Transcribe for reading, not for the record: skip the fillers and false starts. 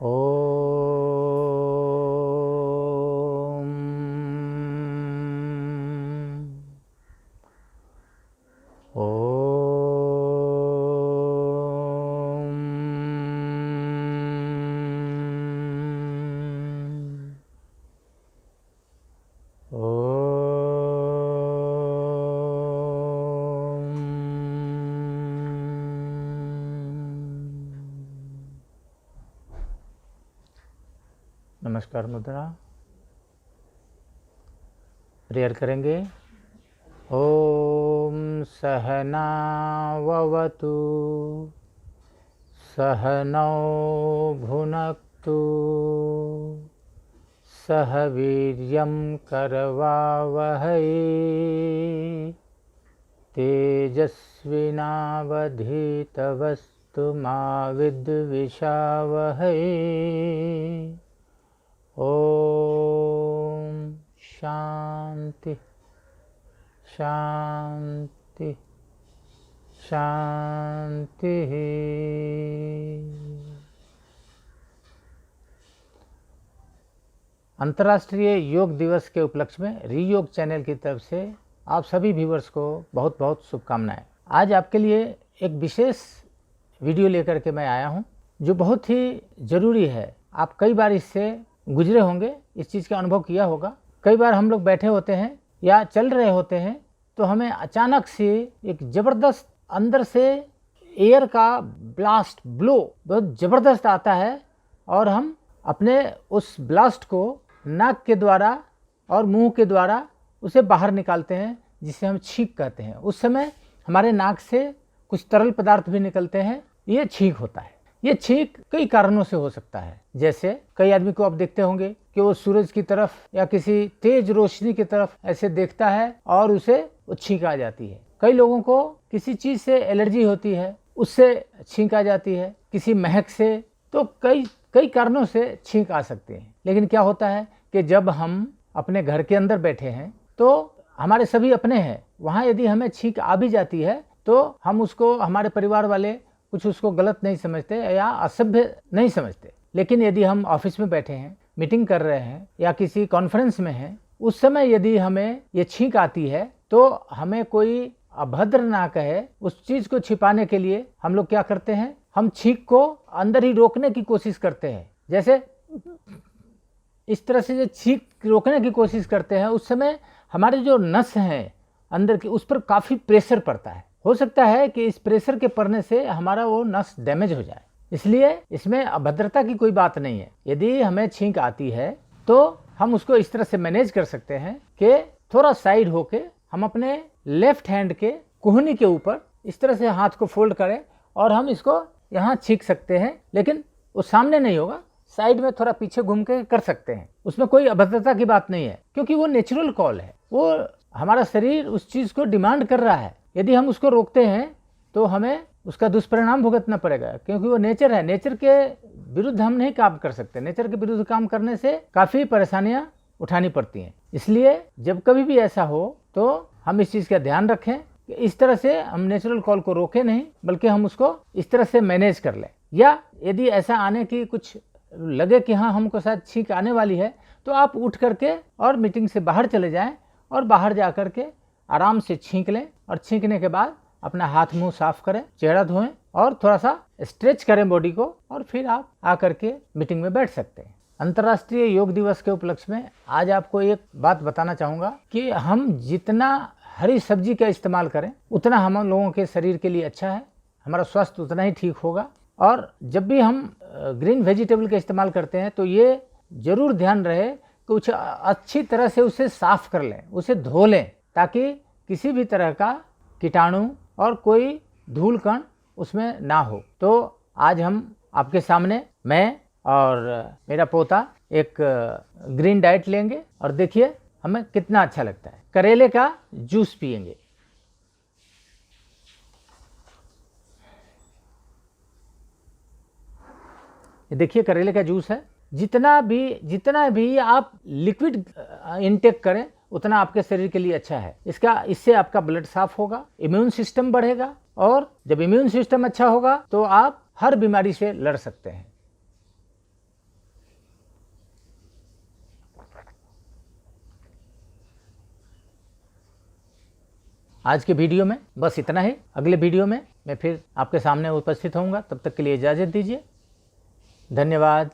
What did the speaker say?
ओम ओम नमस्कार मुद्रा। प्रेयर करेंगे। ओम सहनाववतु सहनौ भुनक्तु सह वीर्यं करवावहै तेजस्विनावधीतमस्तु मा विद्विषावहै। ओम शांति शांति शांति। अंतर्राष्ट्रीय योग दिवस के उपलक्ष्य में रीयोग चैनल की तरफ से आप सभी व्यूवर्स को बहुत बहुत शुभकामनाएं। आज आपके लिए एक विशेष वीडियो लेकर के मैं आया हूं जो बहुत ही ज़रूरी है। आप कई बार इससे गुजरे होंगे, इस चीज़ का अनुभव किया होगा। कई बार हम लोग बैठे होते हैं या चल रहे होते हैं तो हमें अचानक से एक ज़बरदस्त अंदर से एयर का ब्लास्ट बहुत ज़बरदस्त आता है और हम अपने उस ब्लास्ट को नाक के द्वारा और मुंह के द्वारा उसे बाहर निकालते हैं, जिसे हम छींक कहते हैं। उस समय हमारे नाक से कुछ तरल पदार्थ भी निकलते हैं, ये छींक होता है। ये छींक कई कारणों से हो सकता है। जैसे कई आदमी को आप देखते होंगे कि वो सूरज की तरफ या किसी तेज रोशनी की तरफ ऐसे देखता है और उसे वो छींक आ जाती है। कई लोगों को किसी चीज़ से एलर्जी होती है, उससे छींक आ जाती है, किसी महक से। तो कई कारणों से छींक आ सकते हैं। लेकिन क्या होता है कि जब हम अपने घर के अंदर बैठे हैं तो हमारे सभी अपने हैं, वहाँ यदि हमें छींक आ भी जाती है तो हम उसको, हमारे परिवार वाले कुछ उसको गलत नहीं समझते या असभ्य नहीं समझते। लेकिन यदि हम ऑफिस में बैठे हैं, मीटिंग कर रहे हैं या किसी कॉन्फ्रेंस में हैं, उस समय यदि हमें ये छींक आती है तो हमें कोई अभद्र ना कहे, उस चीज़ को छिपाने के लिए हम लोग क्या करते हैं, हम छींक को अंदर ही रोकने की कोशिश करते हैं। जैसे इस तरह से जो छींक रोकने की कोशिश करते हैं, उस समय हमारे जो नस हैं अंदर की, उस पर काफ़ी प्रेशर पड़ता है। हो सकता है कि इस प्रेशर के पड़ने से हमारा वो नस डैमेज हो जाए। इसलिए इसमें अभद्रता की कोई बात नहीं है। यदि हमें छींक आती है तो हम उसको इस तरह से मैनेज कर सकते हैं कि थोड़ा साइड होके हम अपने लेफ्ट हैंड के कोहनी के ऊपर इस तरह से हाथ को फोल्ड करें और हम इसको यहाँ छींक सकते हैं। लेकिन वो सामने नहीं होगा, साइड में थोड़ा पीछे घूम के कर सकते हैं। उसमें कोई अभद्रता की बात नहीं है, क्योंकि वो नेचुरल कॉल है। वो हमारा शरीर उस चीज़ को डिमांड कर रहा है। यदि हम उसको रोकते हैं तो हमें उसका दुष्परिणाम भुगतना पड़ेगा, क्योंकि वो नेचर है। नेचर के विरुद्ध हम नहीं काम कर सकते। नेचर के विरुद्ध काम करने से काफ़ी परेशानियां उठानी पड़ती हैं। इसलिए जब कभी भी ऐसा हो तो हम इस चीज़ का ध्यान रखें कि इस तरह से हम नेचुरल कॉल को रोकें नहीं, बल्कि हम उसको इस तरह से मैनेज कर लें। या यदि ऐसा आने की कुछ लगे कि हाँ हमको शायद छींक आने वाली है, तो आप उठ करके और मीटिंग से बाहर चले जाएं और बाहर जा करके आराम से छींक लें। और छींकने के बाद अपना हाथ मुंह साफ करें, चेहरा धोएं और थोड़ा सा स्ट्रेच करें बॉडी को, और फिर आप आकर के मीटिंग में बैठ सकते हैं। अंतर्राष्ट्रीय योग दिवस के उपलक्ष्य में आज आपको एक बात बताना चाहूँगा कि हम जितना हरी सब्जी का इस्तेमाल करें उतना हम लोगों के शरीर के लिए अच्छा है, हमारा स्वास्थ्य उतना ही ठीक होगा। और जब भी हम ग्रीन वेजिटेबल का इस्तेमाल करते हैं तो ये जरूर ध्यान रहे कि कुछ अच्छी तरह से उसे साफ कर लें, उसे धो लें, ताकि किसी भी तरह का कीटाणु और कोई धूल कण उसमें ना हो। तो आज हम आपके सामने, मैं और मेरा पोता, एक ग्रीन डाइट लेंगे और देखिए हमें कितना अच्छा लगता है। करेले का जूस पिएंगे। देखिए करेले का जूस है। जितना भी आप लिक्विड इनटेक करें उतना आपके शरीर के लिए अच्छा है। इससे आपका ब्लड साफ होगा, इम्यून सिस्टम बढ़ेगा, और जब इम्यून सिस्टम अच्छा होगा तो आप हर बीमारी से लड़ सकते हैं। आज के वीडियो में बस इतना ही। अगले वीडियो में मैं फिर आपके सामने उपस्थित होऊंगा। तब तक के लिए इजाज़त दीजिए। धन्यवाद।